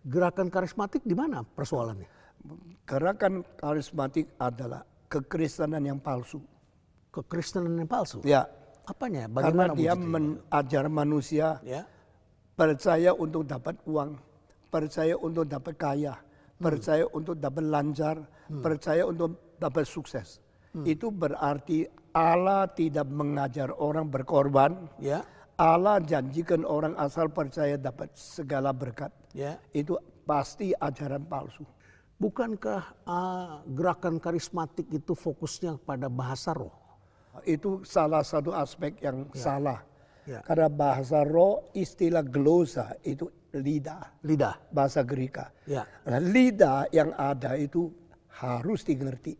Gerakan karismatik di mana persoalannya? Gerakan karismatik adalah kekristenan yang palsu. Kekristenan yang palsu? Ya. Apanya? Karena Bagaimana dia mengajar manusia percaya untuk dapat uang, percaya untuk dapat kaya, percaya untuk dapat lancar, percaya untuk dapat sukses. Itu berarti Allah tidak mengajar orang berkorban. Allah janjikan orang asal percaya dapat segala berkat. Itu pasti ajaran palsu. Bukankah gerakan karismatik itu fokusnya pada bahasa roh? Itu salah satu aspek yang salah. Karena bahasa roh, istilah glosa itu lidah. Bahasa Greka. Nah, lidah yang ada itu harus dimengerti.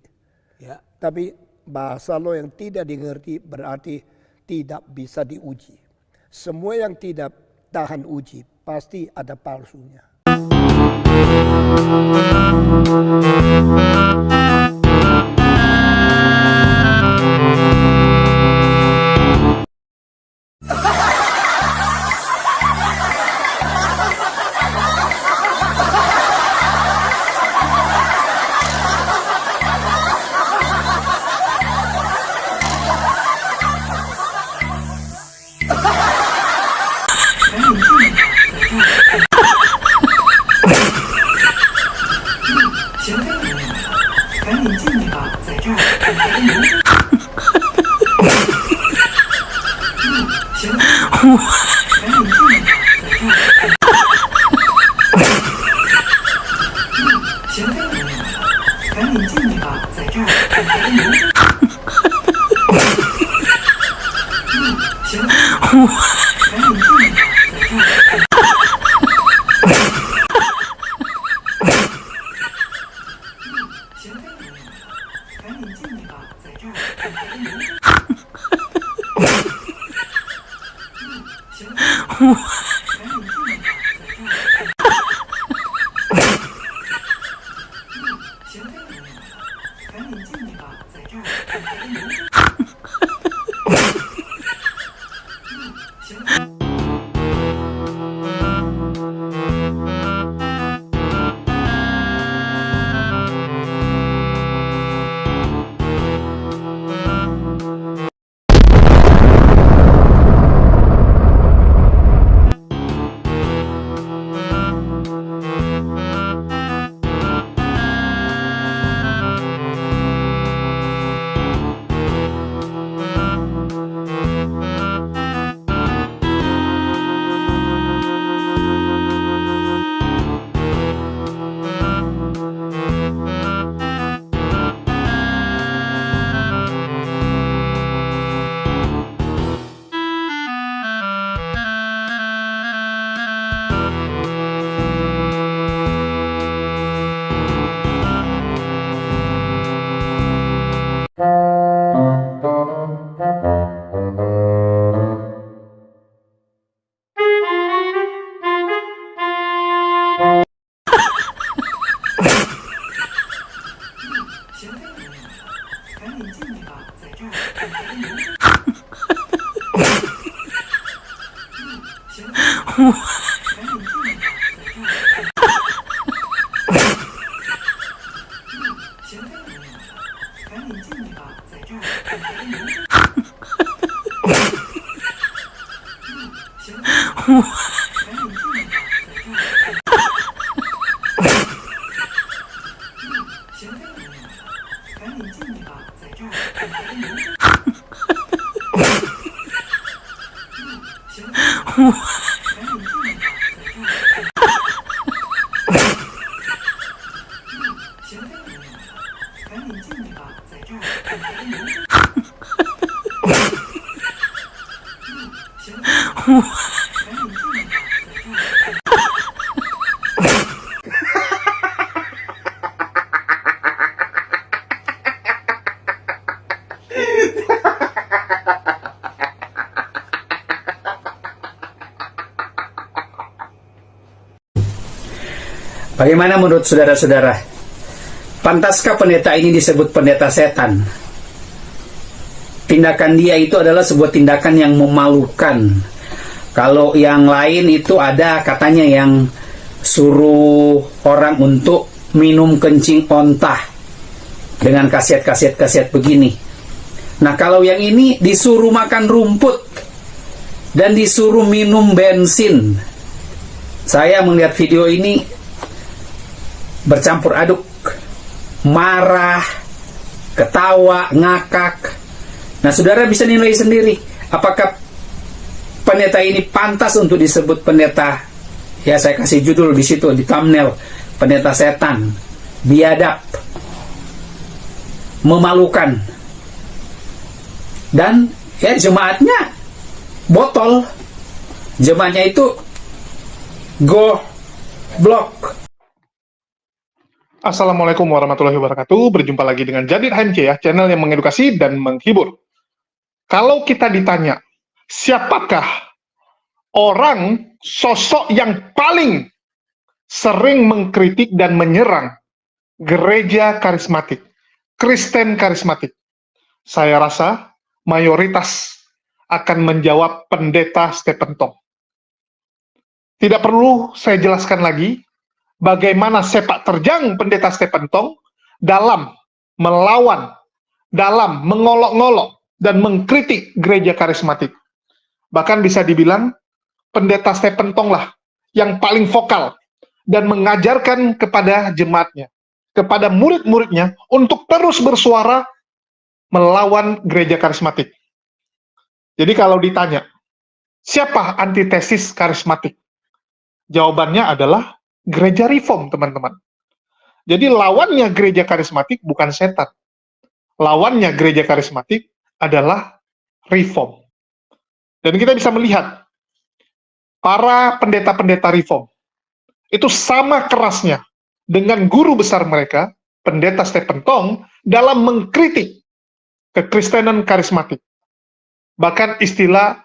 Tapi bahasa roh yang tidak dimengerti berarti tidak bisa diuji. Semua yang tidak tahan uji pasti ada palsunya. Bagaimana menurut saudara-saudara? Pantaskah pendeta ini disebut pendeta setan? Tindakan dia itu adalah sebuah tindakan yang memalukan. Kalau yang lain itu ada katanya yang suruh orang untuk minum kencing ontah dengan khasiat-khasiat begini. Nah, kalau yang ini disuruh makan rumput dan disuruh minum bensin. Saya melihat video ini bercampur aduk, marah, ketawa, ngakak. Nah, saudara bisa nilai sendiri apakah pendeta ini pantas untuk disebut pendeta. Ya, saya kasih judul di situ di thumbnail, pendeta setan, biadab, memalukan, dan ya jemaatnya botol, jemaatnya itu goblok. Assalamualaikum warahmatullahi wabarakatuh. Berjumpa lagi dengan Jadid HMC ya, channel yang mengedukasi dan menghibur. Kalau kita ditanya, siapakah orang sosok yang paling sering mengkritik dan menyerang gereja karismatik, Kristen karismatik? Saya rasa mayoritas akan menjawab pendeta Stephen Tong. Tidak perlu saya jelaskan lagi bagaimana sepak terjang pendeta Stephen Tong dalam melawan, dalam mengolok-ngolok dan mengkritik gereja karismatik. Bahkan bisa dibilang pendeta Stephen Tong lah yang paling vokal dan mengajarkan kepada jemaatnya, kepada murid-muridnya untuk terus bersuara melawan gereja karismatik. Jadi kalau ditanya, siapa antitesis karismatik? Jawabannya adalah gereja reform, teman-teman. Jadi lawannya gereja karismatik bukan setan. Lawannya gereja karismatik adalah reform. Dan kita bisa melihat para pendeta-pendeta reform itu sama kerasnya dengan guru besar mereka, pendeta Stephen Tong, dalam mengkritik kekristenan karismatik. Bahkan istilah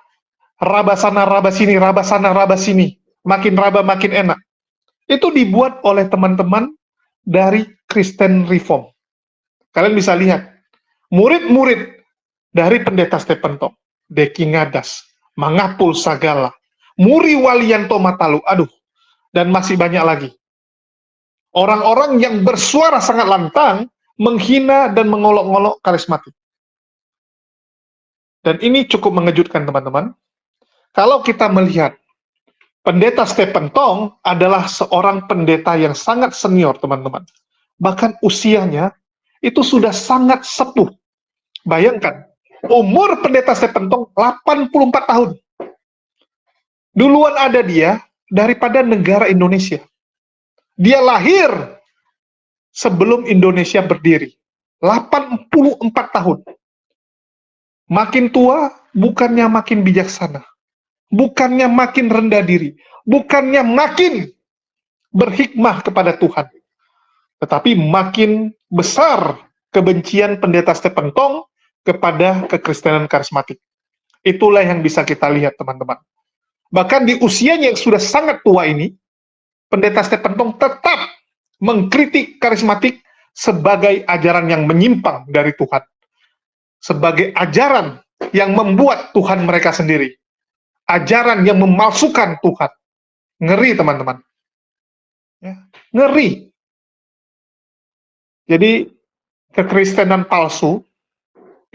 raba sana, raba sini, makin raba makin enak. Itu dibuat oleh teman-teman dari Kristen Reform. Kalian bisa lihat, murid-murid dari pendeta Stephen Tong, Deki Ngadas, Mangapul Sagala, Muri Walianto Matalu, dan masih banyak lagi. Orang-orang yang bersuara sangat lantang, menghina dan mengolok-ngolok karismatik. Dan ini cukup mengejutkan, teman-teman. Kalau kita melihat, pendeta Stephen Tong adalah seorang pendeta yang sangat senior, teman-teman. Bahkan usianya itu sudah sangat sepuh. Bayangkan, umur pendeta Stephen Tong 84 tahun. Duluan ada dia daripada negara Indonesia. Dia lahir sebelum Indonesia berdiri. 84 tahun. Makin tua, bukannya makin bijaksana. Bukannya makin rendah diri. Bukannya makin berhikmah kepada Tuhan. Tetapi makin besar kebencian pendeta Stephen Tong kepada kekristenan karismatik. Itulah yang bisa kita lihat, teman-teman. Bahkan di usianya yang sudah sangat tua ini, pendeta Stephen Tong tetap mengkritik karismatik sebagai ajaran yang menyimpang dari Tuhan. Sebagai ajaran yang membuat Tuhan mereka sendiri. Ajaran yang memalsukan Tuhan. Ngeri, teman-teman. Ya, ngeri. Jadi, kekristenan palsu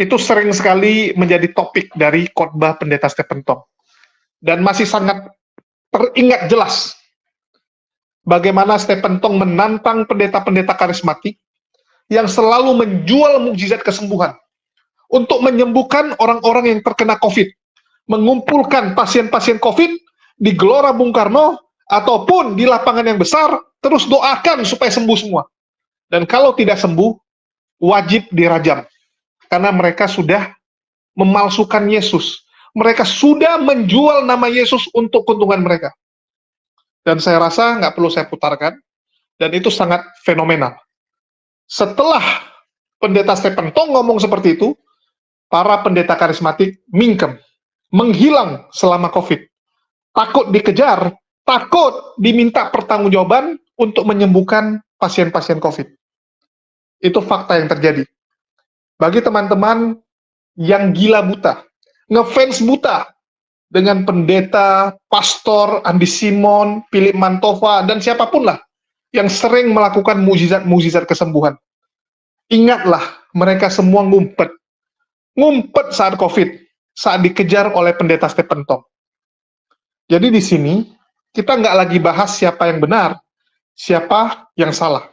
itu sering sekali menjadi topik dari khotbah pendeta Stephen Tong. Dan masih sangat teringat jelas bagaimana Stephen Tong menantang pendeta-pendeta karismatik yang selalu menjual mukjizat kesembuhan untuk menyembuhkan orang-orang yang terkena COVID, mengumpulkan pasien-pasien COVID di Gelora Bung Karno ataupun di lapangan yang besar, terus doakan supaya sembuh semua. Dan kalau tidak sembuh, wajib dirajam. Karena mereka sudah memalsukan Yesus. Mereka sudah menjual nama Yesus untuk keuntungan mereka. Dan saya rasa nggak perlu saya putarkan, dan itu sangat fenomenal. Setelah pendeta Stephen Tong ngomong seperti itu, para pendeta karismatik mingkem, menghilang selama COVID. Takut dikejar, takut diminta pertanggungjawaban untuk menyembuhkan pasien-pasien COVID. Itu fakta yang terjadi. Bagi teman-teman yang gila buta, ngefans buta dengan pendeta, pastor, Andi Simon, Philip Mantova, dan siapapun lah yang sering melakukan mukjizat-mukjizat kesembuhan. Ingatlah, mereka semua ngumpet. Ngumpet saat COVID, saat dikejar oleh pendeta Stephen Tong. Jadi di sini, kita nggak lagi bahas siapa yang benar, siapa yang salah.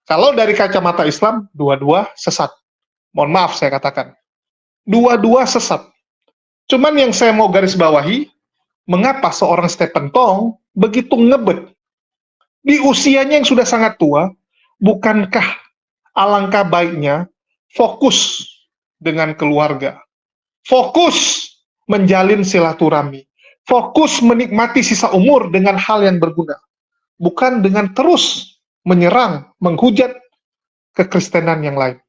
Kalau dari kacamata Islam, dua-dua sesat. Mohon maaf saya katakan. Dua-dua sesat. Cuman yang saya mau garis bawahi, mengapa seorang Stephen Tong begitu ngebet? Di usianya yang sudah sangat tua, bukankah alangkah baiknya fokus dengan keluarga, fokus menjalin silaturahmi, fokus menikmati sisa umur dengan hal yang berguna, bukan dengan terus menyerang, menghujat kekristenan yang lain.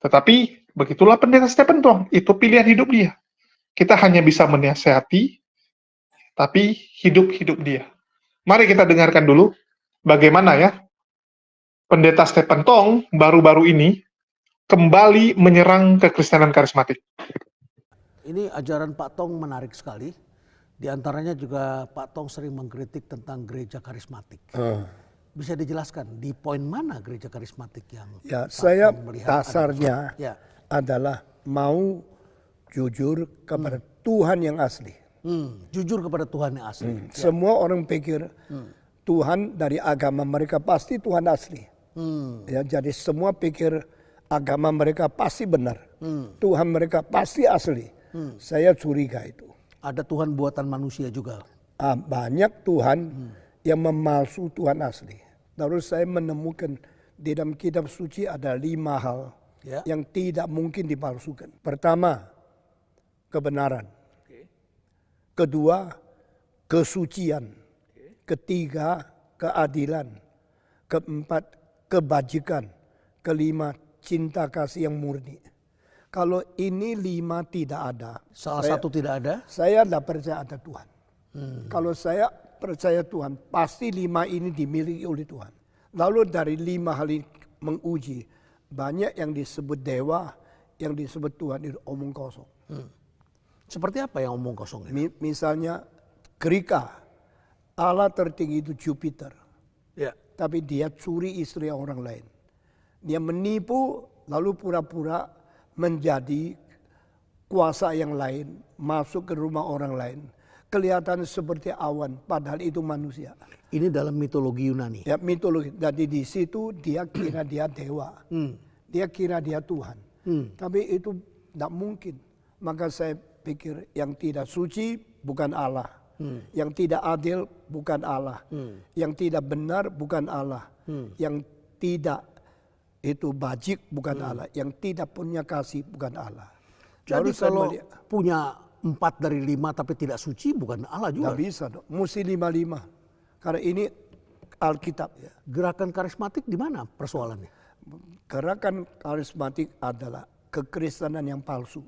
Tetapi begitulah pendeta Stephen Tong, itu pilihan hidup dia. Kita hanya bisa menasihati, tapi hidup dia. Mari kita dengarkan dulu bagaimana ya pendeta Stephen Tong baru-baru ini kembali menyerang kekristenan karismatik. Ini ajaran Pak Tong menarik sekali. Di antaranya juga Pak Tong sering mengkritik tentang gereja karismatik. Bisa dijelaskan di poin mana gereja karismatik yang ya, Pak saya Tong melihat dasarnya adalah mau jujur kepada Tuhan yang asli. Jujur kepada Tuhan yang asli. Semua orang pikir Tuhan dari agama mereka pasti Tuhan asli. Ya, jadi semua pikir agama mereka pasti benar. Tuhan mereka pasti asli. Saya curiga itu. Ada Tuhan buatan manusia juga. Banyak Tuhan yang memalsu Tuhan asli. Lalu saya menemukan di dalam kitab suci ada 5 hal yang tidak mungkin dipalsukan. Pertama, kebenaran. Kedua, kesucian. Ketiga, keadilan. Keempat, kebajikan. Kelima, cinta kasih yang murni. Kalau ini 5 tidak ada. Salah satu tidak ada? Saya tidak percaya ada Tuhan. Kalau saya percaya Tuhan, pasti 5 ini dimiliki oleh Tuhan. Lalu dari 5 hal ini menguji, banyak yang disebut dewa, yang disebut Tuhan itu omong kosong. Seperti apa yang omong kosong ini? Misalnya Krika, Allah tertinggi itu Jupiter. Tapi dia curi istri orang lain. Dia menipu lalu pura-pura menjadi kuasa yang lain, masuk ke rumah orang lain. Kelihatan seperti awan, padahal itu manusia. Ini dalam mitologi Yunani? Ya, mitologi. Jadi di situ dia kira dia dewa. Dia kira dia Tuhan. Tapi itu tidak mungkin. Maka saya pikir yang tidak suci bukan Allah. Yang tidak adil bukan Allah. Yang tidak benar bukan Allah. Yang tidak itu bajik bukan Allah. Yang tidak punya kasih bukan Allah. Jadi kalau punya 4 dari 5 tapi tidak suci bukan Allah juga? Tidak bisa dong. Mesti 5-5. Karena ini Alkitab. Gerakan karismatik di mana persoalannya? Gerakan karismatik adalah kekristenan yang palsu.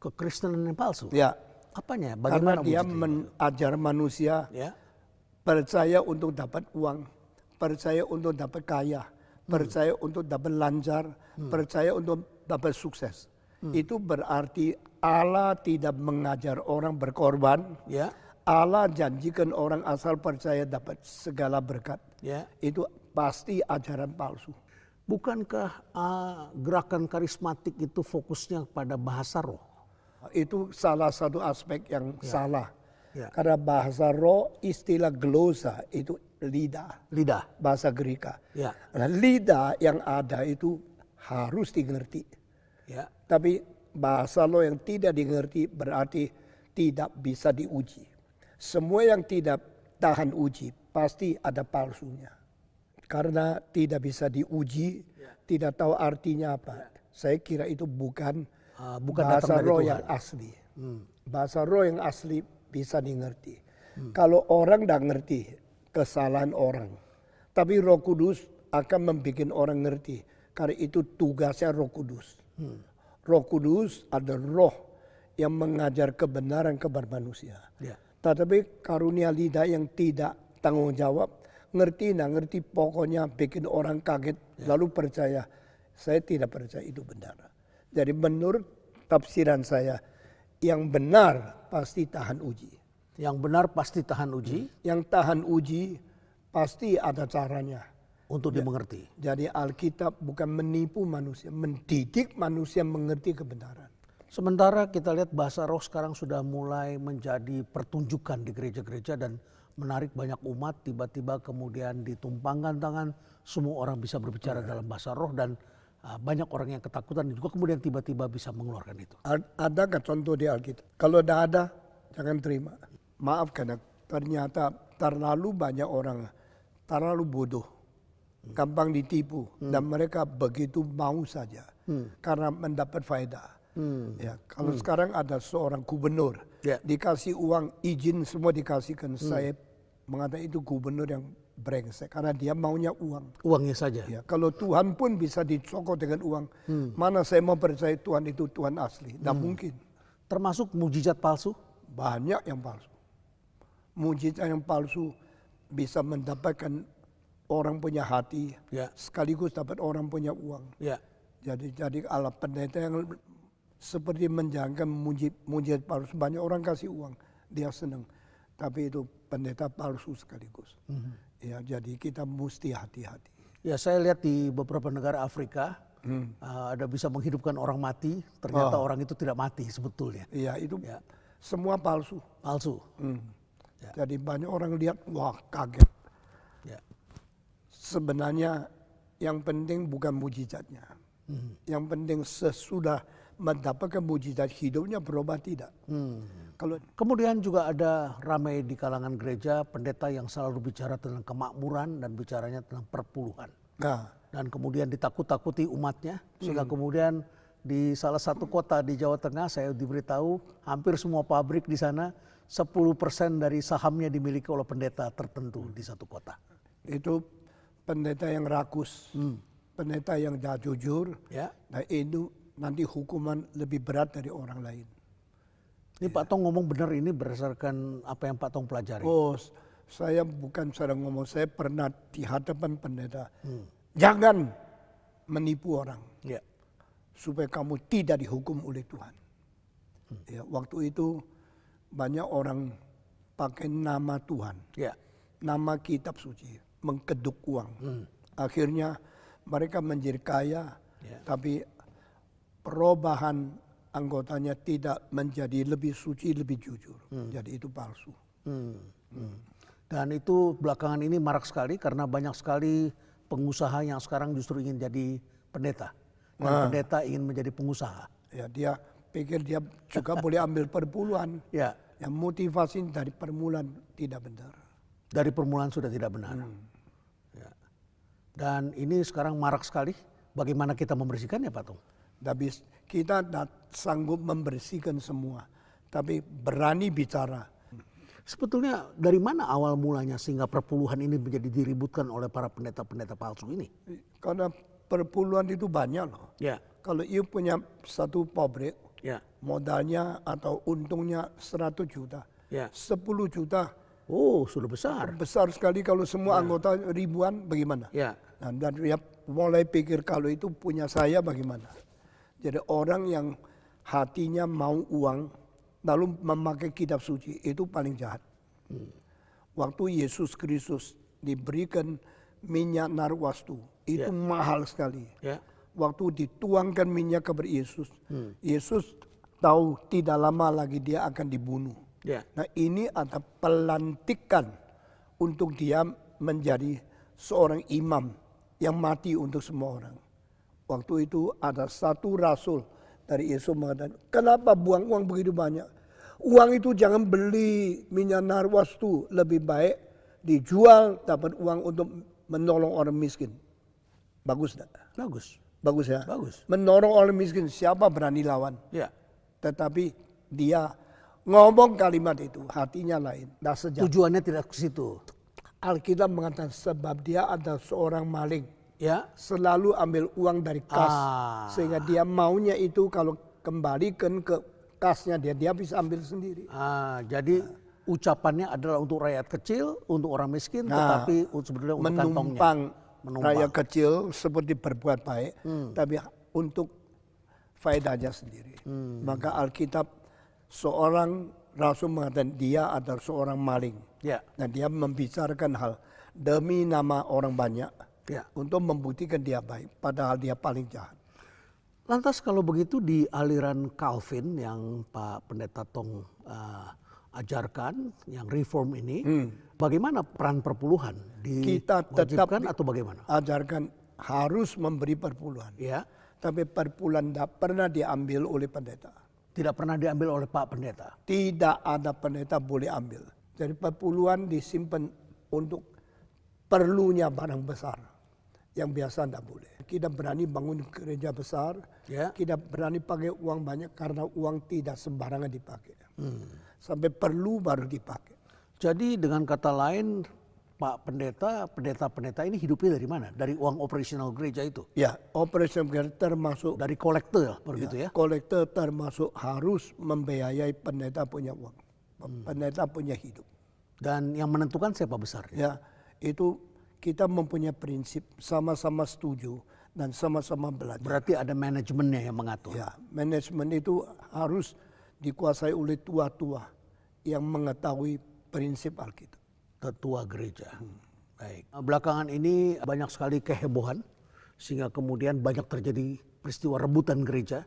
Kekristenan yang palsu? Ya. Apanya? Bagaimana karena dia mengajar manusia percaya untuk dapat uang, percaya untuk dapat kaya, percaya untuk dapat lancar, percaya untuk dapat sukses. Itu berarti Allah tidak mengajar orang berkorban. Allah janjikan orang asal percaya dapat segala berkat. Itu pasti ajaran palsu. Bukankah gerakan karismatik itu fokusnya pada bahasa roh? Itu salah satu aspek yang salah. Karena bahasa roh, istilah glosa itu lidah. Bahasa Greka. Nah, lidah yang ada itu harus dimengerti. Tapi bahasa roh yang tidak dimengerti berarti tidak bisa diuji. Semua yang tidak tahan uji pasti ada palsunya. Karena tidak bisa diuji, tidak tahu artinya apa. Saya kira itu bukan bahasa roh yang asli. Bahasa roh yang asli bisa dimengerti. Kalau orang tidak ngerti kesalahan orang, tapi Roh Kudus akan membuat orang ngerti. Karena itu tugasnya Roh Kudus. Roh Kudus ada roh yang mengajar kebenaran kepada manusia. Tetapi karunia lidah yang tidak tanggung jawab, ngerti pokoknya bikin orang kaget lalu percaya. Saya tidak percaya itu benar. Jadi menurut tafsiran saya, yang benar pasti tahan uji. Yang benar pasti tahan uji. Yang tahan uji pasti ada caranya. Untuk dimengerti. Jadi Alkitab bukan menipu manusia, mendidik manusia mengerti kebenaran. Sementara kita lihat bahasa roh sekarang sudah mulai menjadi pertunjukan di gereja-gereja dan menarik banyak umat, tiba-tiba kemudian ditumpangkan tangan, semua orang bisa berbicara dalam bahasa roh dan banyak orang yang ketakutan dan juga kemudian tiba-tiba bisa mengeluarkan itu. Adakah contoh di Alkitab? Kalau tidak ada, jangan terima. Maaf karena ternyata terlalu banyak orang, terlalu bodoh. Gampang ditipu dan mereka begitu mau saja karena mendapat faedah. Ya, kalau sekarang ada seorang gubernur dikasih uang izin semua dikasihkan, saya mengatakan itu gubernur yang brengsek karena dia maunya uangnya saja. Ya, kalau Tuhan pun bisa dicokot dengan uang, mana saya mau percaya Tuhan itu Tuhan asli? Tidak mungkin. Termasuk mujizat palsu? Banyak yang palsu. Mujizat yang palsu bisa mendapatkan orang punya hati, sekaligus dapat orang punya uang. Jadi ala pendeta yang seperti menjalankan mujizat palsu, banyak orang kasih uang, dia senang. Tapi itu pendeta palsu sekaligus. Ya, jadi kita mesti hati-hati. Ya, saya lihat di beberapa negara Afrika ada bisa menghidupkan orang mati, ternyata orang itu tidak mati sebetulnya. Iya, itu semua palsu. Palsu. Jadi banyak orang lihat, wah kaget. Sebenarnya yang penting bukan mujizatnya. Yang penting sesudah mendapatkan mujizat hidupnya berubah tidak. Kemudian juga ada ramai di kalangan gereja pendeta yang selalu bicara tentang kemakmuran dan bicaranya tentang perpuluhan. Dan kemudian ditakut-takuti umatnya sehingga kemudian di salah satu kota di Jawa Tengah saya diberitahu hampir semua pabrik di sana 10% dari sahamnya dimiliki oleh pendeta tertentu di satu kota. Itu pendeta yang rakus, pendeta yang tidak jujur, nah itu nanti hukuman lebih berat dari orang lain. Ini Pak Tong ngomong benar ini berdasarkan apa yang Pak Tong pelajari? Oh, saya bukan sedang ngomong, saya pernah di hadapan pendeta. Jangan menipu orang, supaya kamu tidak dihukum oleh Tuhan. Ya, waktu itu banyak orang pakai nama Tuhan, nama kitab suci. Mengkeduk uang. Akhirnya mereka menjadi kaya, tapi perubahan anggotanya tidak menjadi lebih suci, lebih jujur. Jadi itu palsu. Dan itu belakangan ini marak sekali karena banyak sekali pengusaha yang sekarang justru ingin jadi pendeta. Dan pendeta ingin menjadi pengusaha. Ya, dia pikir dia juga boleh ambil perpuluhan. Yang motivasi dari permulaan tidak benar. Dari permulaan sudah tidak benar. Dan ini sekarang marak sekali. Bagaimana kita membersihkannya, Pak Tong? Kita tidak sanggup membersihkan semua, tapi berani bicara. Sebetulnya dari mana awal mulanya sehingga perpuluhan ini menjadi diributkan oleh para pendeta-pendeta palsu ini? Karena perpuluhan itu banyak loh. Kalau you punya satu pabrik, modalnya atau untungnya 100 juta, 10 juta. Oh, sudah besar. Besar sekali kalau semua anggota ribuan, bagaimana? Dan dia mulai pikir kalau itu punya saya bagaimana. Jadi orang yang hatinya mau uang, lalu memakai kitab suci, itu paling jahat. Waktu Yesus Kristus diberikan minyak narwastu, itu mahal sekali. Waktu dituangkan minyak kepada Yesus, Yesus tahu tidak lama lagi dia akan dibunuh. Nah ini ada pelantikan untuk dia menjadi seorang imam yang mati untuk semua orang. Waktu itu ada satu rasul dari Yesus mengatakan, kenapa buang uang begitu banyak? Uang itu jangan beli minyak narwastu, lebih baik dijual dapat uang untuk menolong orang miskin. Bagus tak? Bagus. Bagus ya? Bagus. Menolong orang miskin, siapa berani lawan? Tetapi dia ngomong kalimat itu, hatinya lain. Tujuannya tidak ke situ. Alkitab mengatakan sebab dia ada seorang maling. Selalu ambil uang dari kas. Sehingga dia maunya itu kalau kembalikan ke kasnya dia bisa ambil sendiri. Jadi ucapannya adalah untuk rakyat kecil, untuk orang miskin, tetapi sebetulnya untuk kantongnya. Menumpang rakyat kecil seperti berbuat baik, tapi untuk faedahnya sendiri. Maka Alkitab seorang rasul mengatakan dia adalah seorang maling. Ya. Dan dia membicarakan hal demi nama orang banyak untuk membuktikan dia baik, padahal dia paling jahat. Lantas kalau begitu di aliran Calvin yang Pak Pendeta Tong ajarkan, yang reform ini, bagaimana peran perpuluhan? Kita tetap atau bagaimana? Ajarkan harus memberi perpuluhan. Ya. Tapi perpuluhan tidak pernah diambil oleh pendeta. Tidak pernah diambil oleh Pak Pendeta? Tidak ada pendeta boleh ambil. Jadi perpuluhan disimpan untuk perlunya barang besar. Yang biasa tidak boleh. Kita berani bangun gereja besar. Kita berani pakai uang banyak karena uang tidak sembarangan dipakai. Sampai perlu baru dipakai. Jadi dengan kata lain, Pak Pendeta, pendeta-pendeta ini hidupnya dari mana? Dari uang operasional gereja itu? Ya, operasional gereja termasuk. Dari kolektor, begitu ya? Kolektor termasuk harus membiayai pendeta punya uang. Pendeta punya hidup. Dan yang menentukan siapa besarnya? Ya, itu kita mempunyai prinsip sama-sama setuju dan sama-sama belajar. Berarti ada manajemennya yang mengatur? Ya, manajemen itu harus dikuasai oleh tua-tua yang mengetahui prinsip Alkitab. Tetua gereja. Baik. Belakangan ini banyak sekali kehebohan sehingga kemudian banyak terjadi peristiwa rebutan gereja.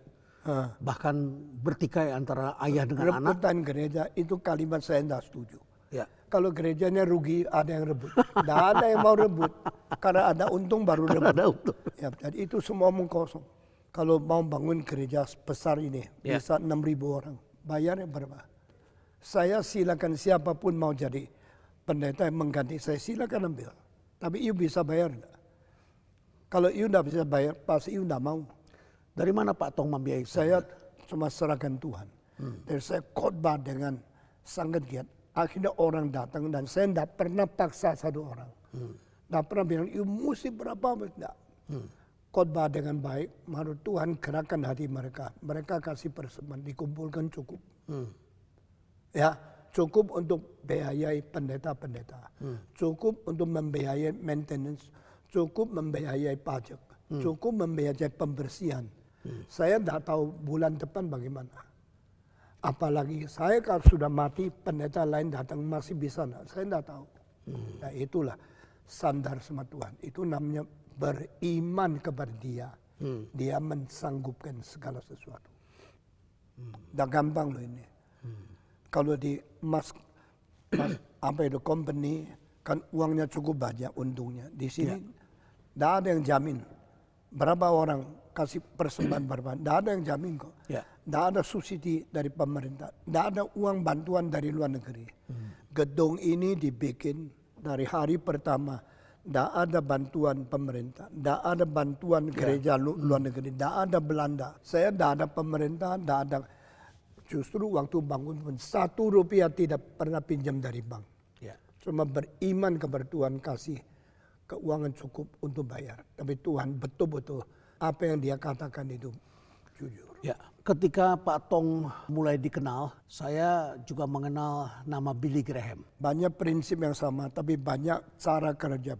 Bahkan bertikai antara ayah dengan anak. Rebutan gereja itu kalimat saya tidak setuju. Ya. Kalau gerejanya rugi ada yang rebut. Tidak ada yang mau rebut. Karena ada untung baru rebut. Ada untung. Ya, jadi itu semua omong kosong. Kalau mau bangun gereja besar ini bisa 6.000 orang. Bayarnya berapa? Saya silakan siapapun mau jadi pendeta yang mengganti saya, silakan ambil. Tapi you bisa bayar enggak? Kalau you tidak bisa bayar, pasti you tidak mau. Dari mana Pak Tong membiayai? Saya cuma serahkan Tuhan. Dan saya khotbah dengan sangat giat. Akhirnya orang datang dan saya tidak pernah paksa satu orang. Tidak pernah bilang, you mesti berapa. Tidak. Khotbah dengan baik, menurut Tuhan gerakan hati mereka. Mereka kasih persembahan, dikumpulkan cukup. Ya, cukup untuk biayai pendeta-pendeta. Cukup untuk membiayai maintenance. Cukup membiayai pajak. Cukup membiayai pembersihan. Saya tidak tahu bulan depan bagaimana. Apalagi saya kalau sudah mati, pendeta lain datang masih bisa enggak? Saya tidak tahu. Nah itulah sandar sama Tuhan. Itu namanya beriman kepada dia. Dia mensanggupkan segala sesuatu. Tidak gampang loh ini. Kalau di apa itu company kan uangnya cukup banyak untungnya. Di sini tidak ada yang jamin berapa orang kasih persembahan berapa. Tidak ada yang jamin kok. Tidak ada subsidi dari pemerintah. Tidak ada uang bantuan dari luar negeri. Gedung ini dibikin dari hari pertama. Tidak ada bantuan pemerintah. Tidak ada bantuan gereja luar negeri. Tidak ada Belanda. Saya tidak ada pemerintah. Tidak ada. Justru waktu bangun pun 1 rupiah tidak pernah pinjam dari bank. Cuma beriman kepada Tuhan kasih keuangan cukup untuk bayar. Tapi Tuhan betul-betul apa yang dia katakan itu jujur. Ya, ketika Pak Tong mulai dikenal, saya juga mengenal nama Billy Graham. Banyak prinsip yang sama, tapi banyak cara kerja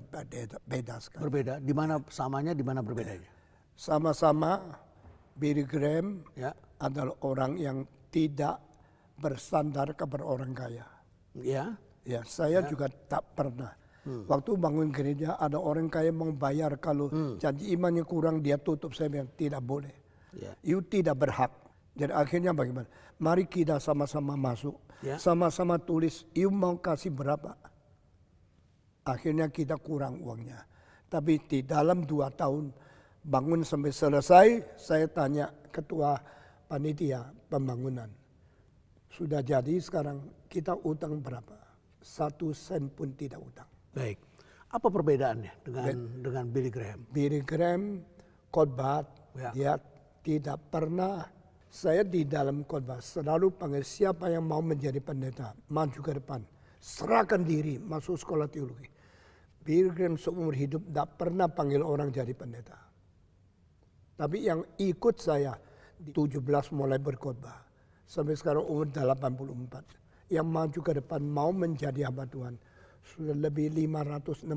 beda sekali. Berbeda. Di mana samanya, di mana berbedanya? Sama-sama Billy Graham adalah orang yang tidak bersandar kepada orang kaya. Ya, saya juga tak pernah. Waktu bangun gereja ada orang kaya mau bayar kalau janji imannya kurang dia tutup. Saya bilang tidak boleh. You tidak berhak. Jadi akhirnya bagaimana? Mari kita sama-sama masuk. Sama-sama tulis you mau kasih berapa. Akhirnya kita kurang uangnya. Tapi di dalam 2 tahun bangun sampai selesai saya tanya ketua panitia pembangunan. Sudah jadi sekarang kita utang berapa? 1 sen pun tidak utang. Baik. Apa perbedaannya dengan Billy Graham? Billy Graham khotbah dia tidak pernah. Saya di dalam khotbah selalu panggil siapa yang mau menjadi pendeta maju ke depan, serahkan diri masuk sekolah teologi. Billy Graham seumur hidup tidak pernah panggil orang jadi pendeta. Tapi yang ikut saya di 17 mulai berkhotbah sampai sekarang umur 84. Yang maju ke depan mau menjadi hamba Tuhan sudah lebih 560.000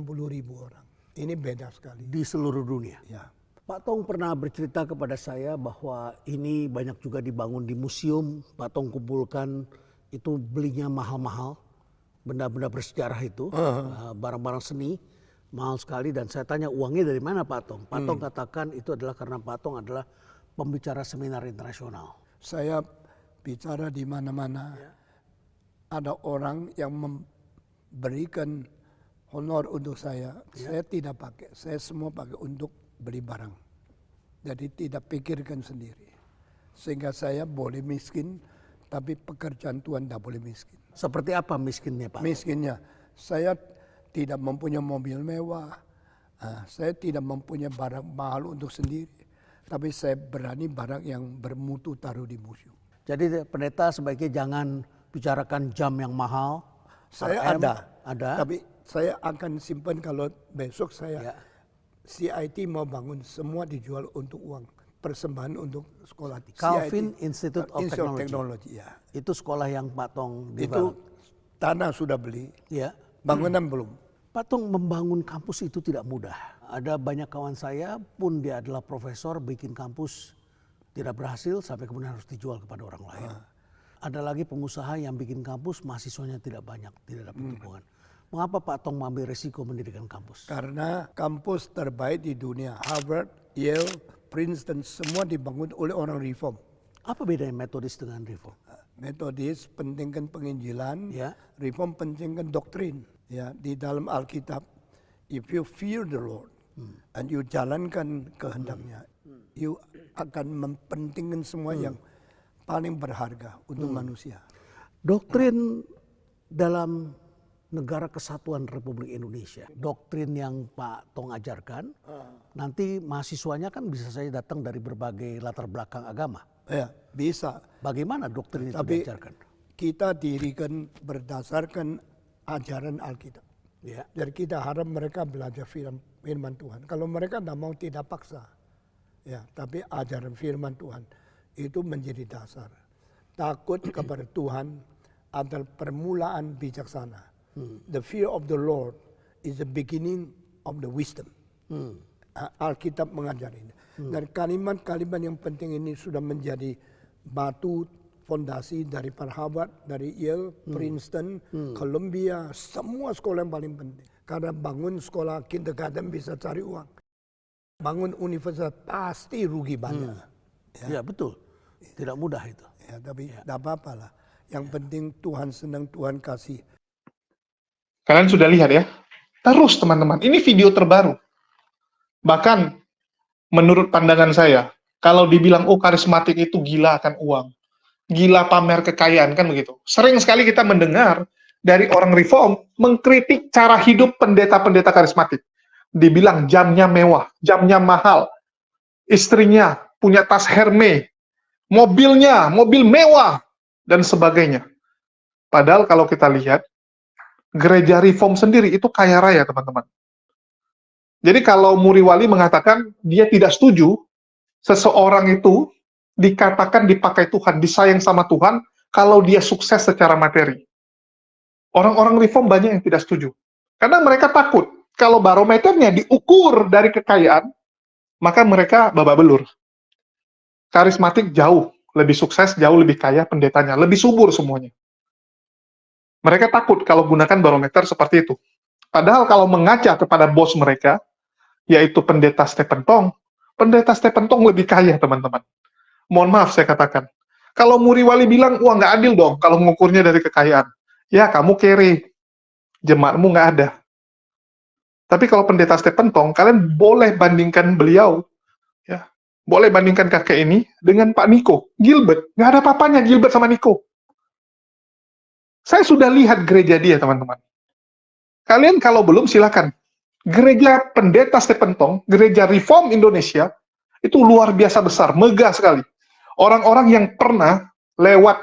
orang. Ini beda sekali. Di seluruh dunia? Ya. Pak Tong pernah bercerita kepada saya bahwa ini banyak juga dibangun di museum. Pak Tong kumpulkan itu belinya mahal-mahal, benda-benda bersejarah itu, barang-barang seni mahal sekali. Dan saya tanya uangnya dari mana Pak Tong? Pak Tong katakan itu adalah karena Pak Tong adalah pembicara seminar internasional. Saya bicara di mana-mana, ada orang yang memberikan honor untuk saya tidak pakai, saya semua pakai untuk beli barang. Jadi tidak pikirkan sendiri. Sehingga saya boleh miskin, tapi pekerjaan Tuhan tidak boleh miskin. Seperti apa miskinnya Pak? Miskinnya, saya tidak mempunyai mobil mewah, saya tidak mempunyai barang mahal untuk sendiri. Tapi saya berani barang yang bermutu taruh di museum. Jadi pendeta sebaiknya jangan bicarakan jam yang mahal. Saya ada. Tapi saya akan simpan kalau besok saya CIT mau bangun, semua dijual untuk uang. Persembahan untuk sekolah. Calvin CIT, Institute of Technology. Ya. Itu sekolah yang Pak Tong Itu tanah sudah beli, bangunan belum. Pak Tong membangun kampus itu tidak mudah. Ada banyak kawan saya pun dia adalah profesor bikin kampus tidak berhasil sampai kemudian harus dijual kepada orang lain. Ada lagi pengusaha yang bikin kampus mahasiswanya tidak banyak, tidak dapat dukungan. Mengapa Pak Tong mengambil resiko mendirikan kampus? Karena kampus terbaik di dunia, Harvard, Yale, Princeton, semua dibangun oleh orang reform. Apa bedanya metodis dengan reform? Metodis pentingkan penginjilan, reform pentingkan doktrin. Ya, di dalam Alkitab, if you fear the Lord and you jalankan kehendaknya, you akan mempentingkan semua yang paling berharga untuk manusia. Doktrin dalam Negara Kesatuan Republik Indonesia, doktrin yang Pak Tong ajarkan, nanti mahasiswanya kan bisa saja datang dari berbagai latar belakang agama. Ya, bisa. Bagaimana doktrin itu Tapi diajarkan? kita dirikan berdasarkan ajaran Alkitab. Ya. Jadi kita harap mereka belajar firman Tuhan. Kalau mereka tidak mau, tidak paksa. Ya, tapi ajaran firman Tuhan itu menjadi dasar. Takut kepada Tuhan adalah permulaan bijaksana. The fear of the Lord is the beginning of the wisdom. Alkitab mengajar ini. Dan kalimat-kalimat yang penting ini sudah menjadi batu fondasi dari Harvard, dari Yale, Princeton, Columbia, semua sekolah yang paling penting. Karena bangun sekolah kindergarten bisa cari uang. Bangun universitas pasti rugi banyak. Ya betul, tidak mudah itu. Ya, tapi tidak apa-apa lah. Yang penting Tuhan senang, Tuhan kasih. Kalian sudah lihat ya? Terus teman-teman, ini video terbaru. Bahkan menurut pandangan saya, kalau dibilang karismatik itu gila akan uang, gila pamer kekayaan, kan begitu. Sering sekali kita mendengar dari orang reform mengkritik cara hidup pendeta-pendeta karismatik. Dibilang jamnya mewah, jamnya mahal, istrinya punya tas Hermes, mobilnya, mobil mewah, dan sebagainya. Padahal kalau kita lihat, gereja reform sendiri itu kaya raya, teman-teman. Jadi kalau Muriwali mengatakan dia tidak setuju seseorang itu dikatakan dipakai Tuhan, disayang sama Tuhan, kalau dia sukses secara materi. Orang-orang reform banyak yang tidak setuju. Karena mereka takut, kalau barometernya diukur dari kekayaan, maka mereka babak belur. Karismatik jauh lebih sukses, jauh lebih kaya pendetanya, lebih subur semuanya. Mereka takut kalau gunakan barometer seperti itu. Padahal kalau mengaca kepada bos mereka, yaitu pendeta Stephen Tong lebih kaya, teman-teman. Mohon maaf saya katakan. Kalau Muriwali bilang, wah nggak adil dong kalau mengukurnya dari kekayaan. Ya, kamu kere. Jemaatmu nggak ada. Tapi kalau pendeta Stephen Tong, kalian boleh bandingkan beliau. Ya, boleh bandingkan kakek ini dengan Pak Niko. Gilbert. Nggak ada papanya Gilbert sama Niko. Saya sudah lihat gereja dia, teman-teman. Kalian kalau belum, silakan. Gereja pendeta Stephen Tong, gereja Reform Indonesia, itu luar biasa besar, megah sekali. Orang-orang yang pernah lewat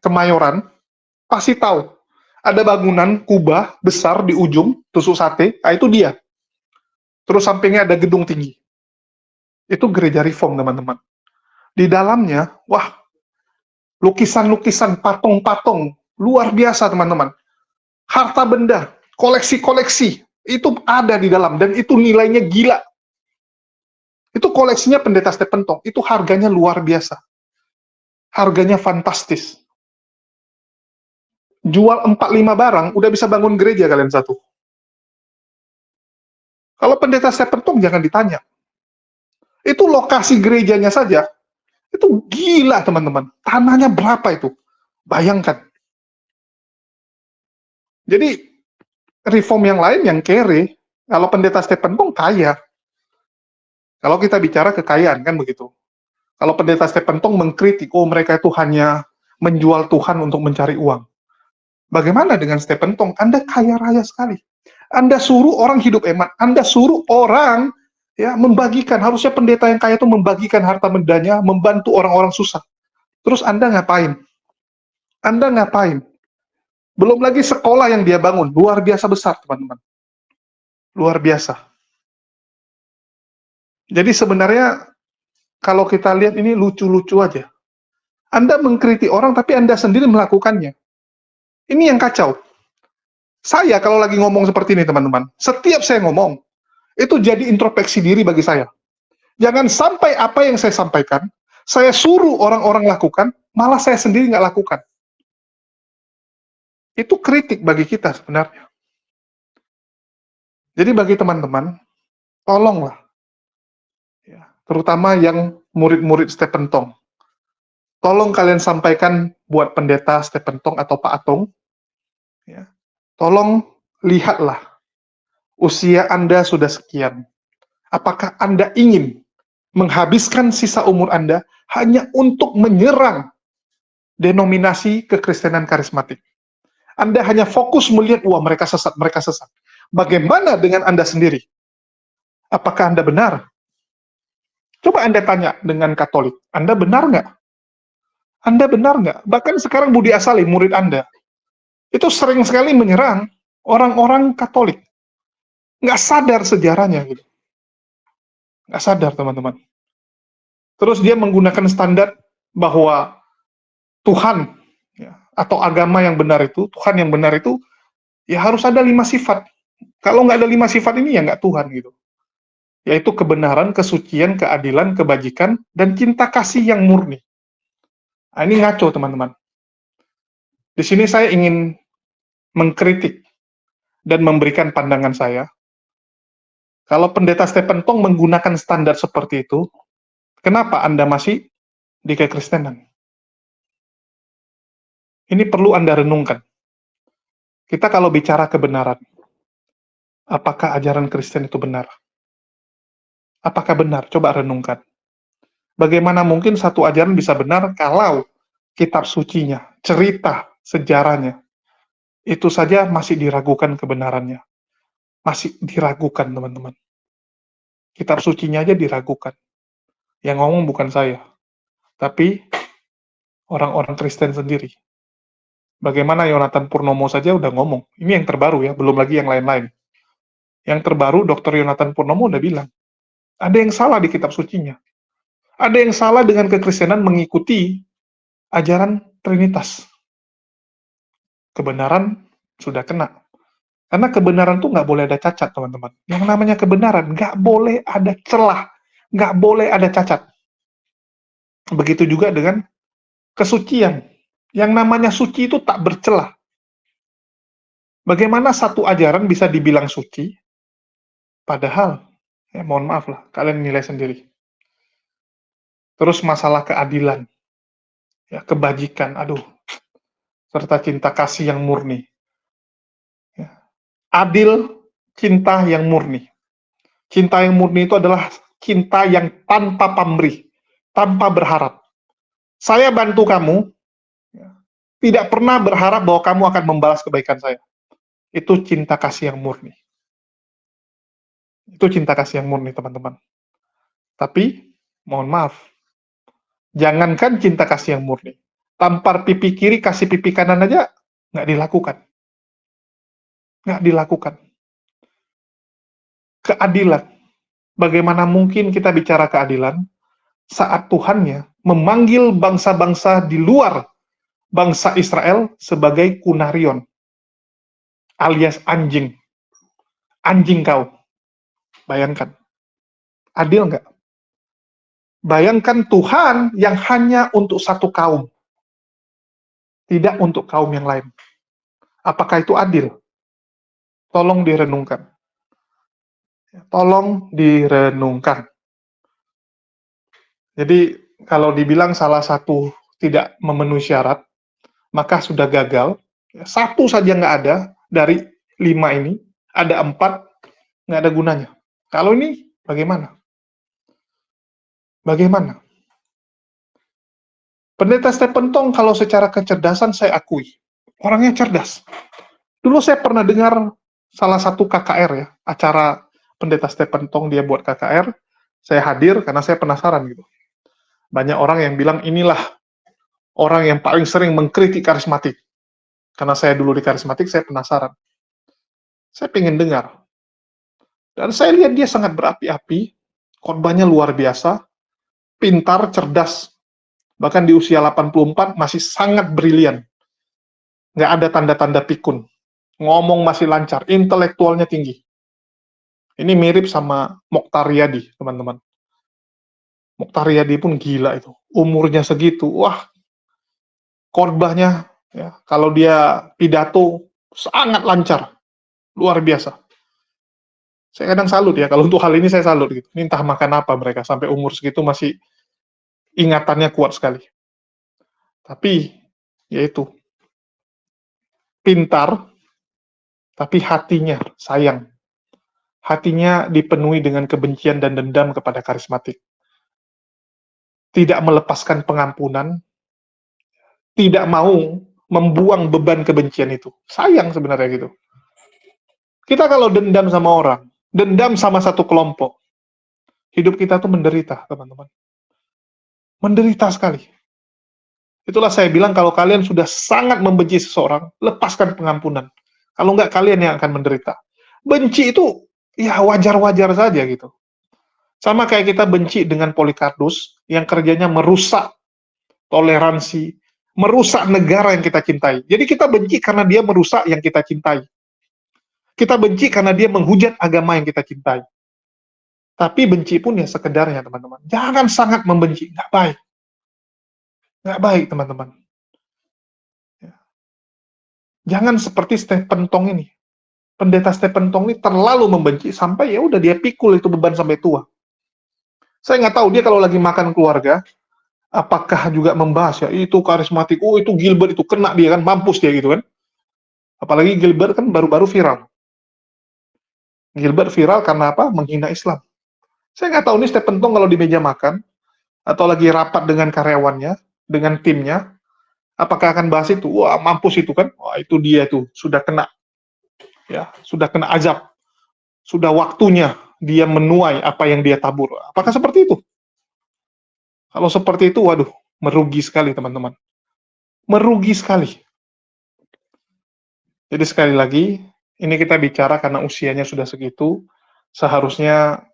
Kemayoran, pasti tahu. Ada bangunan kubah besar di ujung, tusuk sate, itu dia. Terus sampingnya ada gedung tinggi. Itu gereja Reform, teman-teman. Di dalamnya, wah, lukisan-lukisan, patung-patung, luar biasa, teman-teman. Harta benda, koleksi-koleksi, itu ada di dalam, dan itu nilainya gila. Itu koleksinya pendeta Stephen Tong. Itu harganya luar biasa. Harganya fantastis. Jual 4-5 barang, udah bisa bangun gereja kalian satu. Kalau pendeta Stephen Tong jangan ditanya. Itu lokasi gerejanya saja, itu gila teman-teman. Tanahnya berapa itu? Bayangkan. Jadi, reform yang lain yang kere, kalau pendeta Stephen Tong kaya. Kalau kita bicara kekayaan, kan begitu. Kalau pendeta Stephen Tong mengkritik, oh mereka itu hanya menjual Tuhan untuk mencari uang. Bagaimana dengan Stephen Tong? Anda kaya raya sekali. Anda suruh orang hidup hemat. Anda suruh orang ya membagikan. Harusnya pendeta yang kaya itu membagikan harta bendanya, membantu orang-orang susah. Terus Anda ngapain? Anda ngapain? Belum lagi sekolah yang dia bangun. Luar biasa besar, teman-teman. Luar biasa. Jadi sebenarnya kalau kita lihat ini lucu-lucu aja. Anda mengkritik orang, tapi Anda sendiri melakukannya. Ini yang kacau. Saya kalau lagi ngomong seperti ini, teman-teman, setiap saya ngomong, itu jadi introspeksi diri bagi saya. Jangan sampai apa yang saya sampaikan, saya suruh orang-orang lakukan, malah saya sendiri nggak lakukan. Itu kritik bagi kita sebenarnya. Jadi bagi teman-teman, tolonglah. Ya, terutama yang murid-murid Stephen Tong. Tolong kalian sampaikan buat pendeta Stephen Tong atau Pak Atong. Ya, tolong lihatlah, usia Anda sudah sekian. Apakah Anda ingin menghabiskan sisa umur Anda hanya untuk menyerang denominasi kekristenan karismatik? Anda hanya fokus melihat, wah mereka sesat, mereka sesat. Bagaimana dengan Anda sendiri? Apakah Anda benar? Coba Anda tanya dengan Katolik, Anda benar nggak? Anda benar nggak? Bahkan sekarang Budi Asali, murid Anda, itu sering sekali menyerang orang-orang Katolik. Nggak sadar sejarahnya. Gitu. Nggak sadar, teman-teman. Terus dia menggunakan standar bahwa Tuhan, ya, atau agama yang benar itu, Tuhan yang benar itu, ya harus ada 5 sifat. Kalau nggak ada 5 sifat ini, ya nggak Tuhan. Gitu. Yaitu kebenaran, kesucian, keadilan, kebajikan, dan cinta kasih yang murni. Nah, ini ngaco, teman-teman. Di sini saya ingin mengkritik dan memberikan pandangan saya. Kalau pendeta Stephen Tong menggunakan standar seperti itu, kenapa Anda masih di kekristenan? Ini perlu Anda renungkan. Kita kalau bicara kebenaran, apakah ajaran Kristen itu benar? Apakah benar? Coba renungkan. Bagaimana mungkin satu ajaran bisa benar kalau kitab sucinya, cerita, sejarahnya, itu saja masih diragukan kebenarannya. Masih diragukan, teman-teman. Kitab sucinya aja diragukan. Yang ngomong bukan saya, tapi orang-orang Kristen sendiri. Bagaimana Yonatan Purnomo saja udah ngomong. Ini yang terbaru ya, belum lagi yang lain-lain. Yang terbaru, Dr. Yonatan Purnomo udah bilang, ada yang salah di kitab sucinya. Ada yang salah dengan kekristenan mengikuti ajaran Trinitas. Kebenaran sudah kena. Karena kebenaran tuh nggak boleh ada cacat, teman-teman. Yang namanya kebenaran, nggak boleh ada celah. Nggak boleh ada cacat. Begitu juga dengan kesucian. Yang namanya suci itu tak bercelah. Bagaimana satu ajaran bisa dibilang suci, padahal, ya mohon maaf lah, kalian nilai sendiri. Terus masalah keadilan, ya kebajikan, aduh, serta cinta kasih yang murni. Ya. Adil, cinta yang murni. Cinta yang murni itu adalah cinta yang tanpa pamrih, tanpa berharap. Saya bantu kamu, ya, tidak pernah berharap bahwa kamu akan membalas kebaikan saya. Itu cinta kasih yang murni. Itu cinta kasih yang murni, teman-teman. Tapi, mohon maaf, jangankan cinta kasih yang murni. Tampar pipi kiri, kasih pipi kanan aja, nggak dilakukan. Nggak dilakukan. Keadilan. Bagaimana mungkin kita bicara keadilan saat Tuhannya memanggil bangsa-bangsa di luar bangsa Israel sebagai kunarion, alias anjing. Anjing kau. Bayangkan. Adil nggak? Bayangkan Tuhan yang hanya untuk satu kaum, tidak untuk kaum yang lain. Apakah itu adil? Tolong direnungkan. Tolong direnungkan. Jadi, kalau dibilang salah satu tidak memenuhi syarat, maka sudah gagal. Satu saja nggak ada dari 5 ini, ada 4, nggak ada gunanya. Kalau ini, bagaimana? Bagaimana? Pendeta Stephen Tong, kalau secara kecerdasan saya akui, orangnya cerdas. Dulu saya pernah dengar salah satu KKR ya, acara Pendeta Stephen Tong dia buat KKR, saya hadir karena saya penasaran gitu. Banyak orang yang bilang inilah orang yang paling sering mengkritik karismatik. Karena saya dulu di karismatik, saya penasaran. Saya pengen dengar. Dan saya lihat dia sangat berapi-api, khotbahnya luar biasa, pintar, cerdas, bahkan di usia 84 masih sangat brilian. Nggak ada tanda-tanda pikun. Ngomong masih lancar, intelektualnya tinggi. Ini mirip sama Mokhtar Riyadi, teman-teman. Mokhtar Riyadi pun gila itu. Umurnya segitu, wah, khotbahnya, ya, kalau dia pidato, sangat lancar. Luar biasa. Saya kadang salut ya, kalau untuk hal ini saya salut gitu. Ini entah makan apa mereka, sampai umur segitu masih ingatannya kuat sekali. Tapi, yaitu, pintar, tapi hatinya sayang. Hatinya dipenuhi dengan kebencian dan dendam kepada karismatik. Tidak melepaskan pengampunan, tidak mau membuang beban kebencian itu. Sayang sebenarnya gitu. Kita kalau dendam sama orang, dendam sama satu kelompok, hidup kita tuh menderita, teman-teman. Menderita sekali. Itulah saya bilang kalau kalian sudah sangat membenci seseorang, lepaskan pengampunan. Kalau enggak, kalian yang akan menderita. Benci itu, ya wajar-wajar saja gitu. Sama kayak kita benci dengan Polikarpus, yang kerjanya merusak toleransi, merusak negara yang kita cintai. Jadi kita benci karena dia merusak yang kita cintai. Kita benci karena dia menghujat agama yang kita cintai. Tapi benci pun ya sekedarnya, teman-teman. Jangan sangat membenci, nggak baik. Nggak baik, teman-teman. Jangan seperti Stephen Tong ini. Pendeta Stephen Tong ini terlalu membenci, sampai ya udah dia pikul itu beban sampai tua. Saya nggak tahu, dia kalau lagi makan keluarga, apakah juga membahas ya, itu karismatik, oh itu Gilbert, itu kena dia kan, mampus dia gitu kan. Apalagi Gilbert kan baru-baru viral. Gilbert viral karena apa? Menghina Islam. Saya nggak tahu nih Stephen Tong kalau di meja makan, atau lagi rapat dengan karyawannya, dengan timnya, apakah akan bahas itu? Wah, mampus itu kan? Wah, itu dia tuh, sudah kena. Ya, sudah kena azab. Sudah waktunya dia menuai apa yang dia tabur. Apakah seperti itu? Kalau seperti itu, waduh, merugi sekali, teman-teman. Merugi sekali. Jadi sekali lagi, ini kita bicara karena usianya sudah segitu, seharusnya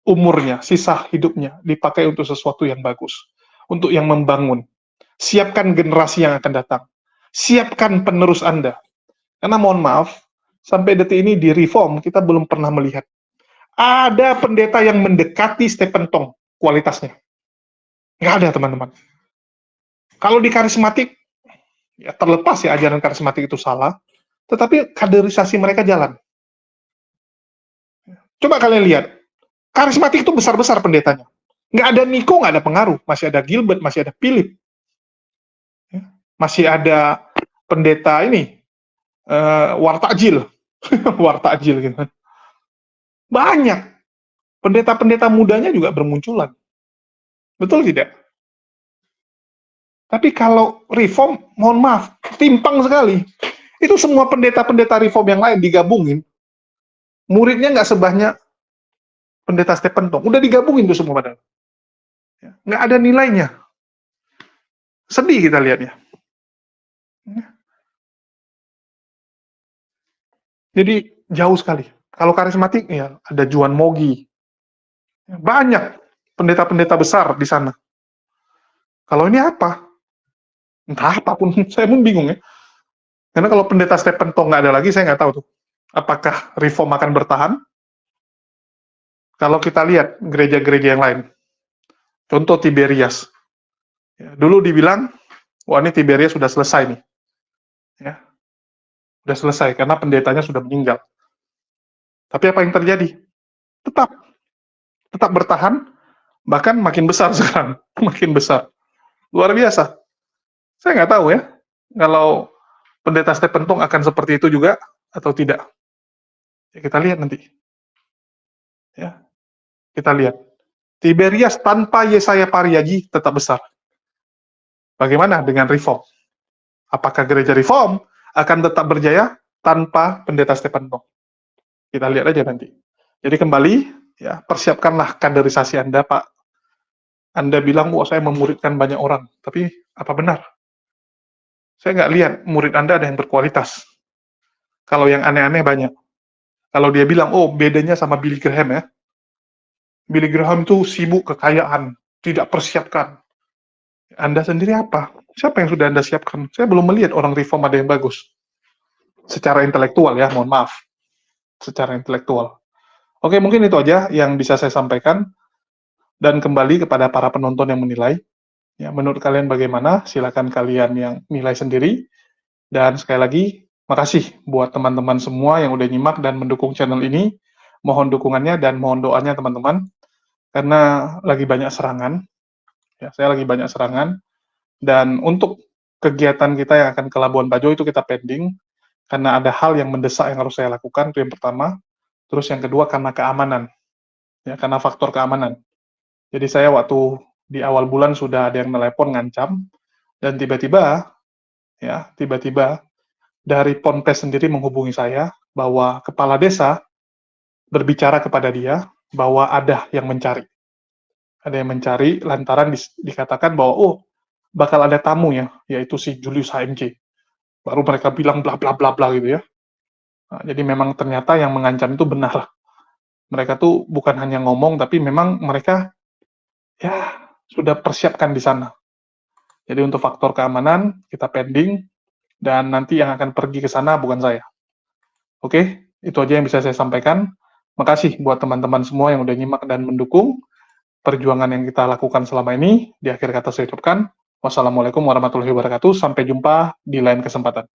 umurnya, sisa hidupnya dipakai untuk sesuatu yang bagus, untuk yang membangun. Siapkan generasi yang akan datang. Siapkan penerus Anda. Karena mohon maaf, sampai detik ini di Reform kita belum pernah melihat ada pendeta yang mendekati Stephen Tong kualitasnya. Nggak ada, teman-teman. Kalau di karismatik, ya terlepas ya ajaran karismatik itu salah, tetapi kaderisasi mereka jalan. Coba kalian lihat, karismatik itu besar-besar pendetanya. Nggak ada Niko, nggak ada pengaruh. Masih ada Gilbert, masih ada Philip. Masih ada pendeta ini, Wartakjil. Wartakjil gitu. Banyak. Pendeta-pendeta mudanya juga bermunculan. Betul tidak? Tapi kalau Reform, mohon maaf, timpang sekali. Itu semua pendeta-pendeta Reform yang lain digabungin, muridnya nggak sebanyak pendeta Stephen Tong. Udah digabungin tuh semua padahal. Nggak ada nilainya. Sedih kita lihatnya. Jadi jauh sekali. Kalau karismatik, ya ada Juan Mogi. Banyak pendeta-pendeta besar di sana. Kalau ini apa? Entah apapun, saya pun bingung ya. Karena kalau pendeta Stephen Tong nggak ada lagi, saya nggak tahu tuh. Apakah Reform akan bertahan? Kalau kita lihat gereja-gereja yang lain, Contoh Tiberias. Ya, dulu dibilang, wah ini Tiberias sudah selesai nih. Ya, sudah selesai karena pendetanya sudah meninggal. Tapi apa yang terjadi? Tetap, tetap bertahan, bahkan makin besar sekarang, makin besar. Luar biasa. Saya nggak tahu ya, kalau pendeta Stephen Tong akan seperti itu juga atau tidak. Ya, kita lihat nanti. Ya, kita lihat. Tiberias tanpa Yesaya Pariagi tetap besar. Bagaimana dengan reform? Apakah gereja reform akan tetap berjaya tanpa pendeta Stephen Tong? Kita lihat aja nanti. Jadi kembali, ya persiapkanlah kaderisasi Anda, Pak. Anda bilang, wah saya memuridkan banyak orang. Tapi apa benar? Saya nggak lihat murid Anda ada yang berkualitas. Kalau yang aneh-aneh banyak. Kalau dia bilang, oh bedanya sama Billy Graham ya. Billy Graham itu sibuk kekayaan, tidak persiapkan. Anda sendiri apa? Siapa yang sudah Anda siapkan? Saya belum melihat orang reform ada yang bagus. Secara intelektual ya, mohon maaf. Secara intelektual. Oke, mungkin itu aja yang bisa saya sampaikan. Dan kembali kepada para penonton yang menilai. Ya, menurut kalian bagaimana? Silakan kalian yang nilai sendiri. Dan sekali lagi, makasih buat teman-teman semua yang udah nyimak dan mendukung channel ini. Mohon dukungannya dan mohon doanya teman-teman. Karena lagi banyak serangan. Ya, saya lagi banyak serangan. Dan untuk kegiatan kita yang akan ke Labuan Bajo itu kita pending. Karena ada hal yang mendesak yang harus saya lakukan, itu yang pertama. Terus yang kedua karena keamanan. Ya, karena faktor keamanan. Jadi saya waktu di awal bulan sudah ada yang telepon ngancam. Dan tiba-tiba dari Ponpes sendiri menghubungi saya bahwa kepala desa berbicara kepada dia bahwa ada yang mencari. Ada yang mencari lantaran dikatakan bahwa oh bakal ada tamu ya, yaitu si Julius HMJ. Baru mereka bilang bla bla bla bla gitu ya. Nah, jadi memang ternyata yang mengancam itu benar. Mereka tuh bukan hanya ngomong tapi memang mereka ya sudah persiapkan di sana. Jadi untuk faktor keamanan kita pending dan nanti yang akan pergi ke sana bukan saya. Oke, itu aja yang bisa saya sampaikan. Makasih buat teman-teman semua yang udah nyimak dan mendukung perjuangan yang kita lakukan selama ini. Di akhir kata saya ucapkan, wassalamualaikum warahmatullahi wabarakatuh. Sampai jumpa di lain kesempatan.